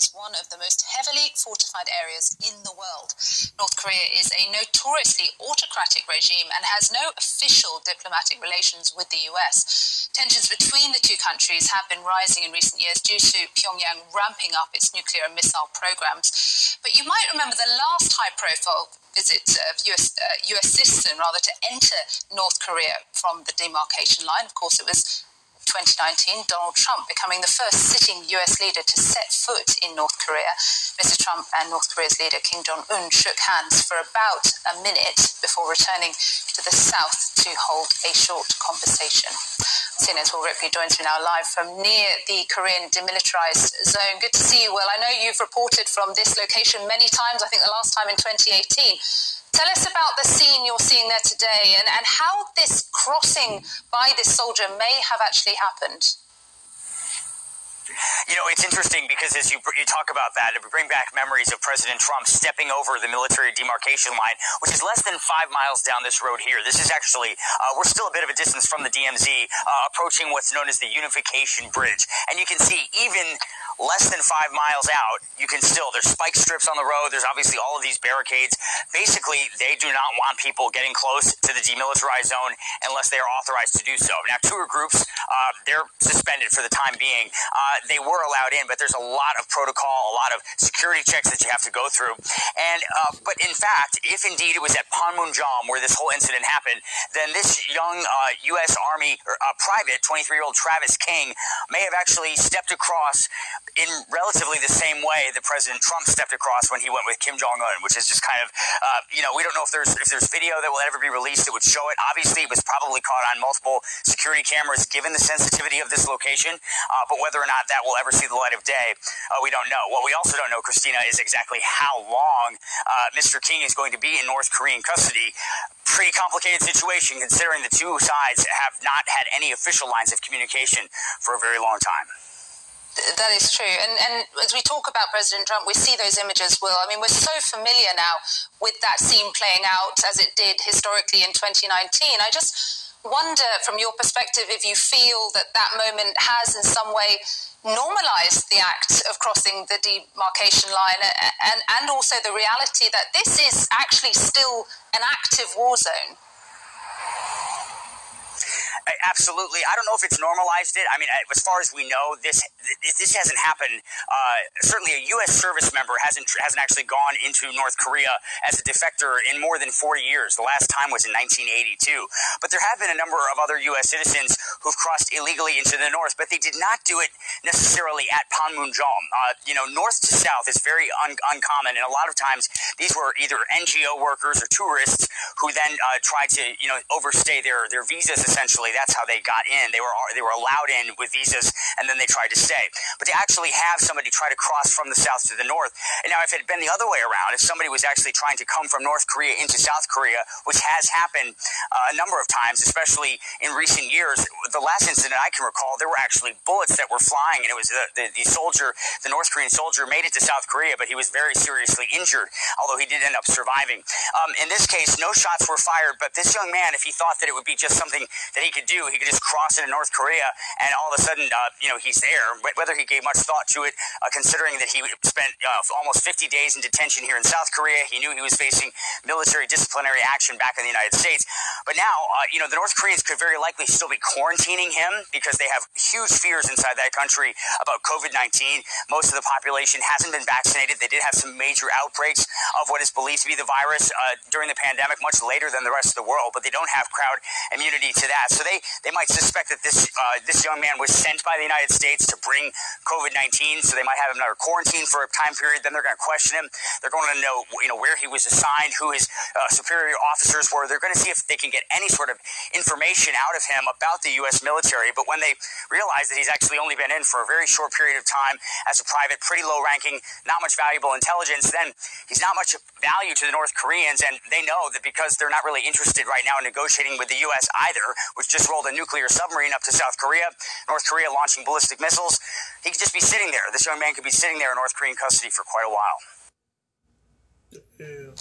as one of the most heavily fortified areas in the world. North Korea is a notoriously autocratic regime and has no official diplomatic relations with the US. Tensions between the two countries have been rising in recent years due to Pyongyang ramping up its nuclear and missile programs. But you might remember the last high-profile visit of US citizen to enter North Korea from the demarcation line. Of course, it was 2019, Donald Trump becoming the first sitting US leader to set foot in North Korea. Mr. Trump and North Korea's leader Kim Jong-un shook hands for about a minute before returning to the south to hold a short conversation. CNN's Will Ripley joins me now live from near the Korean demilitarized zone. Good to see you, Will. I know you've reported from this location many times, I think the last time in 2018. Tell us about the scene you're seeing there today and how this crossing by this soldier may have actually happened. You know, it's interesting because as you talk about that, it bring back memories of President Trump stepping over the military demarcation line, which is less than 5 miles down this road here. This is actually, we're still a bit of a distance from the DMZ, approaching what's known as the Unification Bridge. And you can see even less than 5 miles out, you can still, there's spike strips on the road. There's obviously all of these barricades. Basically, they do not want people getting close to the demilitarized zone unless they are authorized to do so. Now, tour groups, they're suspended for the time being. They were allowed in, but there's a lot of protocol, a lot of security checks that you have to go through. And but in fact, if indeed it was at Panmunjom where this whole incident happened, then this young U.S. Army private, 23-year-old Travis King, may have actually stepped across in relatively the same way that President Trump stepped across when he went with Kim Jong-un, which is just kind of, you know, we don't know if there's video that will ever be released that would show it. Obviously, it was probably caught on multiple security cameras given the sensitivity of this location, but whether or not that will ever see the light of day, we don't know. What we also don't know, Christina, is exactly how long Mr. King is going to be in North Korean custody. Pretty complicated situation considering the two sides have not had any official lines of communication for a very long time. That is true. And as we talk about President Trump, we see those images, Will. I mean, we're so familiar now with that scene playing out as it did historically in 2019. I just wonder, from your perspective, if you feel that that moment has in some way normalized the act of crossing the demarcation line and also the reality that this is actually still an active war zone. Absolutely. I don't know if it's normalized it. I mean, as far as we know, this hasn't happened. Certainly a U.S. service member hasn't actually gone into North Korea as a defector in more than 40 years. The last time was in 1982. But there have been a number of other U.S. citizens who've crossed illegally into the north, but they did not do it necessarily at Panmunjom. You know, north to south is very uncommon, and a lot of times these were either NGO workers or tourists who then tried to, you know, overstay their visas, essentially. That's how they got in. They were allowed in with visas, and then they tried to stay. But to actually have somebody try to cross from the south to the north, and now if it had been the other way around, if somebody was actually trying to come from North Korea into South Korea, which has happened a number of times, especially in recent years, the last incident I can recall, there were actually bullets that were flying, and it was the soldier, the North Korean soldier, made it to South Korea, but he was very seriously injured, although he did end up surviving. In this case, no shots were fired, but this young man, if he thought that it would be just something that he could do, he could just cross into North Korea, and all of a sudden, you know, he's there. Whether he gave much thought to it, considering that he spent almost 50 days in detention here in South Korea, he knew he was facing military disciplinary action back in the United States. But now, you know, the North Koreans could very likely still be quarantining him because they have huge fears inside that country about COVID-19. Most of the population hasn't been vaccinated. They did have some major outbreaks of what is believed to be the virus during the pandemic, much later than the rest of the world, but they don't have crowd immunity to that. So they might suspect that this young man was sent by the United States to bring COVID-19, so they might have him under quarantine for a time period. Then they're going to question him. They're going to know, you know, where he was assigned, who his superior officers were. They're going to see if they can get any sort of information out of him about the U.S. military. But when they realize that he's actually only been in for a very short period of time as a private, pretty low-ranking, not much valuable intelligence, then he's not much value to the North Koreans, and they know that because they're not really interested right now in negotiating with the U.S. either, which just rolled a nuclear submarine up to South Korea, North Korea launching ballistic missiles, he could just be sitting there. This young man could be sitting there in North Korean custody for quite a while. Yeah.